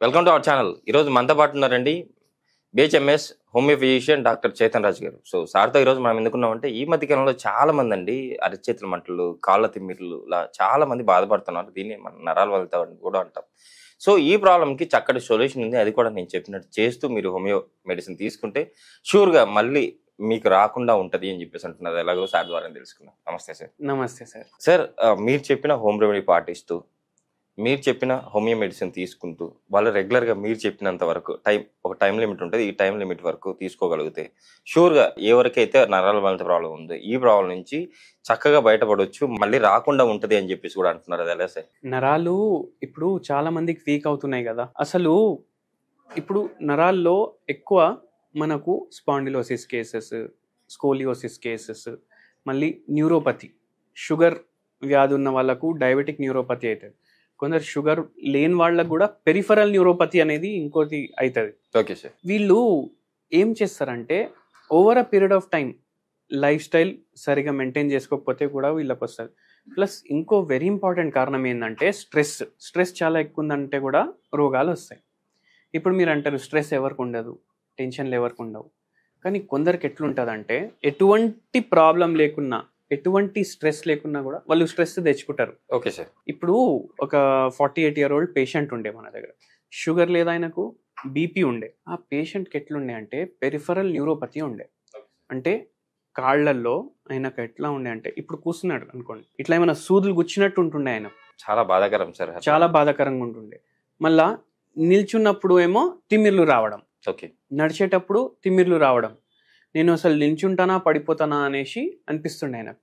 Welcome to our channel. ఈరోజు మనతో పాటు ఉన్నారండి BHMS homeo physician doctor Chetan Raj గారు. సో సార్తో ఈరోజు మనం ఎందుకున్నామంటే ఈ మధ్య కాలంలో చాలా మంది అండి అరిచేతుల మంటలు, కాళ్ళ తిమ్మిర్లు ఇలా చాలా మంది బాధపడుతున్నారు. దీన్ని మనం నరాల వలత కూడా అంటాం. సో ఈ ప్రాబ్లంకి చక్కటి సొల్యూషన్ ఉంది. అది కూడా నేను చెప్పినట్టు చేస్తూ మీరు హోమియో మెడిసిన్ తీసుకుంటే షూర్గా మళ్ళీ మీకు రాకుండా ఉంటుంది అని చెప్పేసి అంటున్నారు. ఎలాగో సార్ ద్వారా తెలుసుకున్నాం. నమస్తే సార్. నమస్తే సార్. సార్ మీరు చెప్పిన హోమ్ రెమెడీ పాటిస్తూ మీరు చెప్పిన హోమియో మెడిసిన్ తీసుకుంటూ వాళ్ళు రెగ్యులర్గా మీరు చెప్పినంత వరకు ఒక టైం లిమిట్ ఉంటుంది. ఈ టైం లిమిట్ వరకు తీసుకోగలిగితే షూర్గా ఎవరికైతే నరాల వలన ప్రాబ్లం ఉందో ఈ ప్రాబ్లం నుంచి చక్కగా బయటపడవచ్చు, మళ్ళీ రాకుండా ఉంటది అని చెప్పేసి కూడా అంటున్నారు. అది ఎలా సార్? నరాలు ఇప్పుడు చాలా మందికి వీక్ అవుతున్నాయి కదా. అసలు ఇప్పుడు నరాల్లో ఎక్కువ మనకు స్పాండిలోసిస్ కేసెస్, స్కోలియోసిస్ కేసెస్, మళ్ళీ న్యూరోపతి, షుగర్ వ్యాధి ఉన్న వాళ్ళకు డయాబెటిక్ న్యూరోపతి అవుతుంది. కొందరు షుగర్ లేని వాళ్ళకు కూడా పెరిఫరల్ న్యూరోపతి అనేది ఇంకోటి అవుతుంది. Okay sir. వీళ్ళు ఏం చేస్తారంటే over a period of time life style సరిగా మెయింటైన్ చేసుకోకపోతే కూడా వీళ్ళకి వస్తుంది. ప్లస్ ఇంకో వెరీ ఇంపార్టెంట్ కారణం ఏంటంటే స్ట్రెస్ చాలా ఎక్కువ ఉందంటే కూడా రోగాలు వస్తాయి. ఇప్పుడు మీరు అంటారు స్ట్రెస్ ఎవరికి ఉండదు, టెన్షన్లు ఎవరికి ఉండవు. కానీ కొందరికి ఎట్లుంటుందంటే ఎటువంటి ప్రాబ్లం లేకున్నా, ఎటువంటి స్ట్రెస్ లేకున్నా కూడా వాళ్ళు స్ట్రెస్ తెచ్చుకుంటారు. Okay sir. ఇప్పుడు ఒక 48-year-old పేషెంట్ ఉండే మన దగ్గర, షుగర్ లేదా ఆయనకు, బీపీ ఉండే. ఆ పేషెంట్కి ఎట్లుండే అంటే పెరిఫరల్ న్యూరోపతి ఉండే. అంటే కాళ్లల్లో ఆయనకు ఎట్లా ఉండే అంటే ఇప్పుడు కూర్చున్నాడు అనుకోండి, ఇట్లా ఏమైనా సూదులు గుచ్చినట్టు ఉంటుండే. ఆయన చాలా బాధాకరం సార్. చాలా బాధాకరంగా ఉంటుండే. మళ్ళా నిల్చున్నప్పుడు ఏమో తిమ్మిర్లు రావడం, ఓకే, నడిచేటప్పుడు తిమ్మిర్లు రావడం, నేను అసలు నిల్చుంటానా పడిపోతానా అనేసి అనిపిస్తుండే ఆయనకు.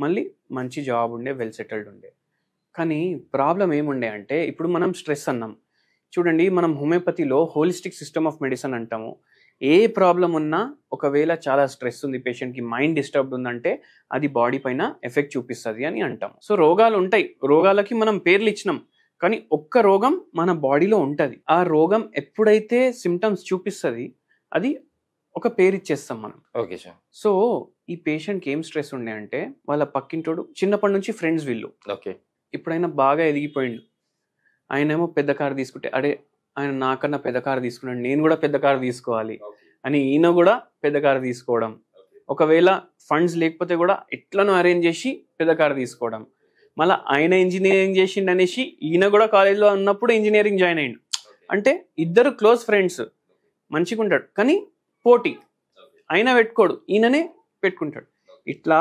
మళ్ళీ మంచి జాబ్ ఉండే, వెల్ సెటిల్డ్ ఉండే. కానీ ప్రాబ్లం ఏముండే అంటే ఇప్పుడు మనం స్ట్రెస్ అన్నాం చూడండి, మనం హోమియోపతిలో హోలిస్టిక్ సిస్టమ్ ఆఫ్ మెడిసిన్ అంటాము. ఏ ప్రాబ్లం ఉన్నా ఒకవేళ చాలా స్ట్రెస్ ఉంది పేషెంట్కి, మైండ్ డిస్టర్బ్డ్ ఉందంటే అది బాడీ పైన ఎఫెక్ట్ చూపిస్తుంది అని అంటాం. సో రోగాలు ఉంటాయి, రోగాలకి మనం పేర్లు ఇచ్చినాం, కానీ ఒక్క రోగం మన బాడీలో ఉంటుంది. ఆ రోగం ఎప్పుడైతే సిమ్టమ్స్ చూపిస్తుంది అది ఒక పేరు ఇచ్చేస్తాం మనం. Okay sir. సో ఈ పేషెంట్కి ఏం స్ట్రెస్ ఉండే అంటే వాళ్ళ పక్కింటోడు చిన్నప్పటి నుంచి ఫ్రెండ్స్ వీళ్ళు. ఓకే. ఇప్పుడైనా బాగా ఎదిగిపోయిండు, ఆయనేమో పెద్ద కారు తీసుకుంటే అడే ఆయన నాకన్నా పెద్ద కారు తీసుకున్నాడు, నేను కూడా పెద్ద కారు తీసుకోవాలి అని ఈయన కూడా పెద్ద కారు తీసుకోవడం. ఒకవేళ ఫండ్స్ లేకపోతే కూడా ఎట్లను అరేంజ్ చేసి పెద్ద కారు తీసుకోవడం. మళ్ళీ ఆయన ఇంజనీరింగ్ చేసిండు అనేసి ఈయన కూడా కాలేజ్లో ఉన్నప్పుడు ఇంజనీరింగ్ జాయిన్ అయ్యిండు. అంటే ఇద్దరు క్లోజ్ ఫ్రెండ్స్, మంచిగా ఉంటాడు, కానీ పోటీ ఆయన పెట్టుకోడు, ఈయననే పెట్టుకుంటాడు. ఇట్లా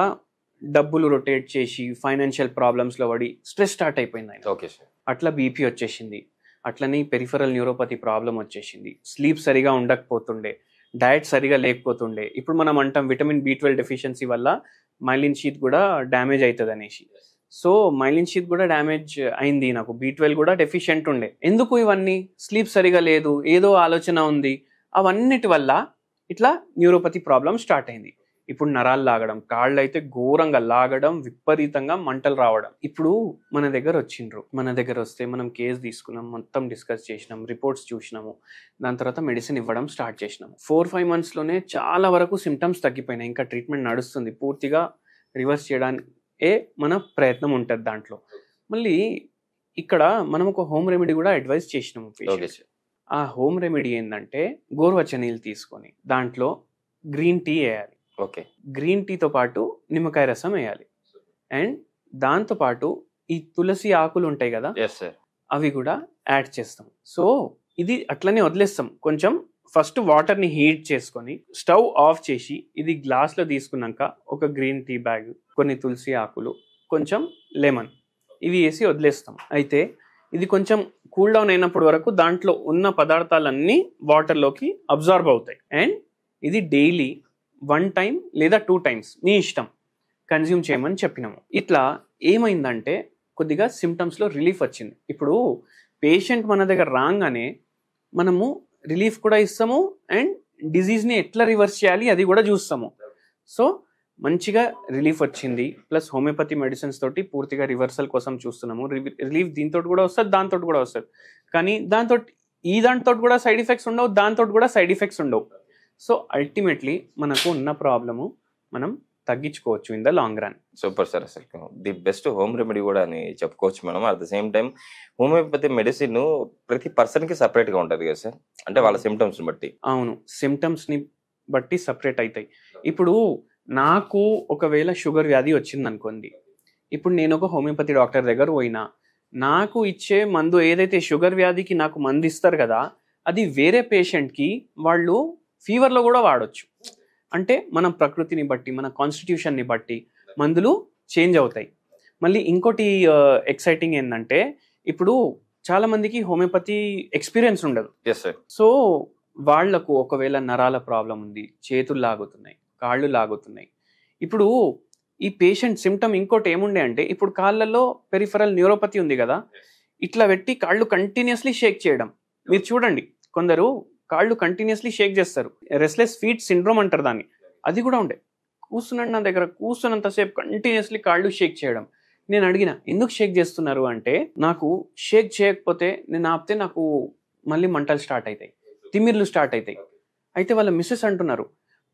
డబ్బులు రొటేట్ చేసి ఫైనాన్షియల్ ప్రాబ్లమ్స్లో పడి స్ట్రెస్ స్టార్ట్ అయిపోయింది ఆయన. Okay sir. అట్లా బీపీ వచ్చేసింది, అట్లనే పెరిఫరల్ న్యూరోపతి ప్రాబ్లం వచ్చేసింది, స్లీప్ సరిగా ఉండకపోతుండే, డయట్ సరిగా లేకపోతుండే. ఇప్పుడు మనం అంటాం విటమిన్ B12 డెఫిషియన్సీ వల్ల మైలిన్ షీత్ కూడా డ్యామేజ్ అవుతుంది అనేసి. సో మైలిన్ షీత్ కూడా డ్యామేజ్ అయింది, నాకు B12 కూడా డెఫిషియెంట్ ఉండే. ఎందుకు ఇవన్నీ? స్లీప్ సరిగా లేదు, ఏదో ఆలోచన ఉంది, అవన్నిటి వల్ల ఇట్లా న్యూరోపతి ప్రాబ్లం స్టార్ట్ అయింది. ఇప్పుడు నరాలు లాగడం, కాళ్ళు అయితే ఘోరంగా లాగడం, విపరీతంగా మంటలు రావడం. ఇప్పుడు మన దగ్గర వచ్చిండ్రు, మన దగ్గర వస్తే మనం కేసు తీసుకున్నాం, మొత్తం డిస్కస్ చేసినాం, రిపోర్ట్స్ చూసినాము, దాని తర్వాత మెడిసిన్ ఇవ్వడం స్టార్ట్ చేసినాము. 4-5 monthsలోనే చాలా వరకు సిమ్టమ్స్ తగ్గిపోయినాయి. ఇంకా ట్రీట్మెంట్ నడుస్తుంది, పూర్తిగా రివర్స్ చేయడానికే మన ప్రయత్నం ఉంటుంది దాంట్లో. మళ్ళీ ఇక్కడ మనం ఒక హోమ్ రెమెడీ కూడా అడ్వైస్ చేసినాము. ఆ హోమ్ రెమెడీ ఏంటంటే గోరువెచ్చని నీళ్ళు తీసుకొని దాంట్లో గ్రీన్ టీ వేయాలి. ఓకే. గ్రీన్ టీతో పాటు నిమ్మకాయ రసం వేయాలి. అండ్ దాంతోపాటు ఈ తులసి ఆకులు ఉంటాయి కదా, అవి కూడా యాడ్ చేస్తాం. సో ఇది అట్లనే వదిలేస్తాం. కొంచెం ఫస్ట్ వాటర్ని హీట్ చేసుకొని స్టవ్ ఆఫ్ చేసి ఇది గ్లాస్లో తీసుకున్నాక ఒక గ్రీన్ టీ బ్యాగ్, కొన్ని తులసి ఆకులు, కొంచెం లెమన్, ఇవి వేసి వదిలేస్తాం. అయితే ఇది కొంచెం కూల్ డౌన్ అయినప్పటి వరకు దాంట్లో ఉన్న పదార్థాలన్నీ వాటర్లోకి అబ్జార్బ్ అవుతాయి. అండ్ ఇది డైలీ 1 time లేదా 2 times మీ ఇష్టం కన్జ్యూమ్ చేయమని చెప్పినాము. ఇట్లా ఏమైందంటే కొద్దిగా సిమ్టమ్స్లో రిలీఫ్ వచ్చింది. ఇప్పుడు పేషెంట్ మన దగ్గర రాగానే మనము రిలీఫ్ కూడా ఇస్తాము అండ్ డిజీజ్ని ఎట్లా రివర్స్ చేయాలి అది కూడా చూస్తాము. సో మంచిగా రిలీఫ్ వచ్చింది. ప్లస్ హోమియోపతి మెడిసిన్స్ తోటి పూర్తిగా రివర్సల్ కోసం చూస్తున్నాము. రిలీఫ్ దీంతో కూడా వస్తుంది, దాంతో కూడా వస్తుంది. కానీ దాంతో కూడా సైడ్ ఎఫెక్ట్స్ ఉండవు, దాంతో కూడా సైడ్ ఎఫెక్ట్స్ ఉండవు. సో అల్టిమేట్లీ మనకు ఉన్న ప్రాబ్లము మనం తగ్గించుకోవచ్చు in the long run. Super sir, అసలు ది బెస్ట్ హోమ్ రెమెడీ కూడా అని చెప్పుకోవచ్చు మనం. At the same time homeopathy medicine ప్రతి పర్సన్ కి సపరేట్ గా ఉంటది కదా సార్, అంటే వాళ్ళ సిమ్టమ్స్ బట్టి. అవును, సిమ్టమ్స్ ని బట్టి సపరేట్ అవుతాయి. ఇప్పుడు నాకు ఒకవేళ షుగర్ వ్యాధి వచ్చింది అనుకోండి, ఇప్పుడు నేను ఒక హోమియోపతి డాక్టర్ దగ్గర పోయినా, నాకు ఇచ్చే మందు ఏదైతే షుగర్ వ్యాధికి నాకు మందు ఇస్తారు కదా, అది వేరే పేషెంట్కి వాళ్ళు ఫీవర్లో కూడా వాడచ్చు. అంటే మన ప్రకృతిని బట్టి, మన కాన్స్టిట్యూషన్ని బట్టి మందులు చేంజ్ అవుతాయి. మళ్ళీ ఇంకోటి ఎక్సైటింగ్ ఏంటంటే, ఇప్పుడు చాలా మందికి హోమియోపతి ఎక్స్పీరియన్స్ ఉండదు. సో వాళ్లకు ఒకవేళ నరాల ప్రాబ్లం ఉంది, చేతులు లాగుతున్నాయి, కాళ్ళు లాగుతున్నాయి. ఇప్పుడు ఈ పేషెంట్ సిమ్టమ్ ఇంకోటి ఏముండే అంటే, ఇప్పుడు కాళ్ళల్లో పెరిఫరల్ న్యూరోపతి ఉంది కదా, ఇట్లా పెట్టి కాళ్ళు కంటిన్యూస్లీ షేక్ చేయడం. మీరు చూడండి, కొందరు కాళ్ళు కంటిన్యూస్లీ షేక్ చేస్తారు, రెస్ట్లెస్ ఫీట్ సిండ్రోమ్ అంటారు దాన్ని. అది కూడా ఉండే, కూర్చున్నాడు నా దగ్గర, కూర్చున్నంతసేపు కంటిన్యూస్లీ కాళ్ళు షేక్ చేయడం. నేను అడిగిన, ఎందుకు షేక్ చేస్తున్నారు అంటే, నాకు షేక్ చేయకపోతే నేను ఆపితే నాకు మళ్ళీ మంటలు స్టార్ట్ అవుతాయి, తిమ్మిర్లు స్టార్ట్ అవుతాయి. అయితే వాళ్ళ మిస్సెస్ అంటున్నారు,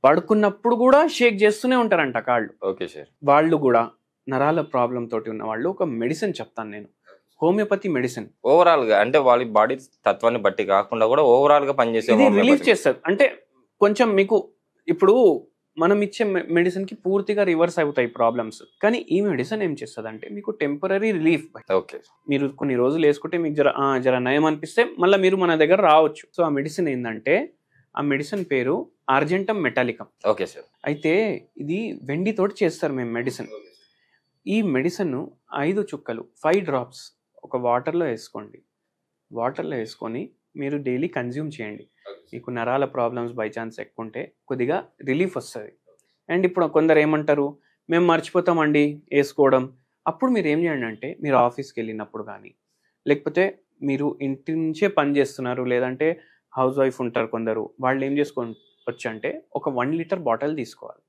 పడుకున్నప్పుడు కూడా షేక్ చేస్తూనే ఉంటారంట కాళ్ళు. Okay sir. వాళ్ళు కూడా నరాల ప్రాబ్లం తోటి ఉన్న వాళ్ళు ఒక మెడిసిన్ చెప్తాను నేను, హోమియోపతి మెడిసిన్. ఓవరాల్ గా అంటే వాళ్ళ బాడీ తత్వాన్ని బట్టి కాకుండా కూడా ఓవరాల్ గా పనిచేసే రిలీఫ్ చేస్తారు. అంటే కొంచెం మీకు ఇప్పుడు మనం ఇచ్చే మెడిసిన్ కి పూర్తిగా రివర్స్ అవుతాయి ప్రాబ్లమ్స్, కానీ ఈ మెడిసిన్ ఏం చేస్తుంది అంటే మీకు టెంపరీ రిలీఫ్. ఓకే, మీరు కొన్ని రోజులు వేసుకుంటే మీకు జర నయం అనిపిస్తే మళ్ళీ మీరు మన దగ్గర రావచ్చు. సో ఆ మెడిసిన్ ఏంటంటే, ఆ మెడిసిన్ పేరు ఆర్జెంటమ్ మెటాలికమ్. Okay sir. అయితే ఇది వెండితోటి చేస్తారు మేము మెడిసిన్. ఈ మెడిసిన్ 5 చుక్కలు 5 డ్రాప్స్ ఒక వాటర్లో వేసుకోండి. వాటర్లో వేసుకొని మీరు డైలీ కన్జ్యూమ్ చేయండి. మీకు నరాల ప్రాబ్లమ్స్ బై ఛాన్స్ ఎక్కువ ఉంటే కొద్దిగా రిలీఫ్ వస్తుంది. అండ్ ఇప్పుడు కొందరు ఏమంటారు, మేము మర్చిపోతామండి వేసుకోవడం. అప్పుడు మీరు ఏం చేయండి అంటే, మీరు ఆఫీస్కి వెళ్ళినప్పుడు కానీ, లేకపోతే మీరు ఇంటి నుంచే పని చేస్తున్నారు, లేదంటే హౌస్ వైఫ్ ఉంటారు కొందరు, వాళ్ళు ఏం చేసుకోవచ్చు అంటే, ఒక 1 లీటర్ బాటిల్ తీసుకోవాలి.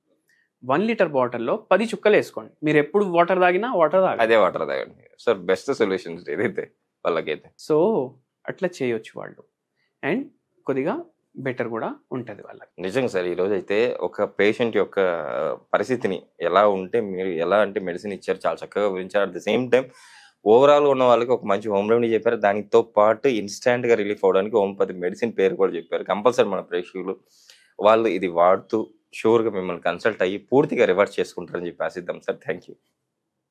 1 లీటర్ బాటిల్లో 10 చుక్కలు వేసుకోండి. మీరు ఎప్పుడు వాటర్ తాగినా వాటర్ తాగండి, అదే వాటర్ తాగండి సార్. బెస్ట్ సొల్యూషన్స్ ఏదైతే వాళ్ళకైతే. సో అట్లా చేయొచ్చు వాళ్ళు, అండ్ కొద్దిగా బెటర్ కూడా ఉంటుంది వాళ్ళకి. నిజంగా సార్, ఈరోజు అయితే ఒక పేషెంట్ యొక్క పరిస్థితిని ఎలా ఉంటే మీరు ఎలా అంటే మెడిసిన్ ఇచ్చారు, చాలా చక్కగా వివరించారు. At the same time overall ఉన్న వాళ్ళకి ఒక మంచి హోమ్ రెమెడీ చెప్పారు. దానితో పాటు ఇన్స్టాంట్ గా రిలీఫ్ అవడానికి హోమియోపతి మెడిసిన్ పేరు కూడా చెప్పారు. కంపల్సరీ మన ప్రేక్షకులు వాళ్ళు ఇది వాడుతూ షూర్గా మిమ్మల్ని కన్సల్ట్ అయ్యి పూర్తిగా రివర్స్ చేసుకుంటారని చెప్పి ఆశిద్దాం సార్. Thank you.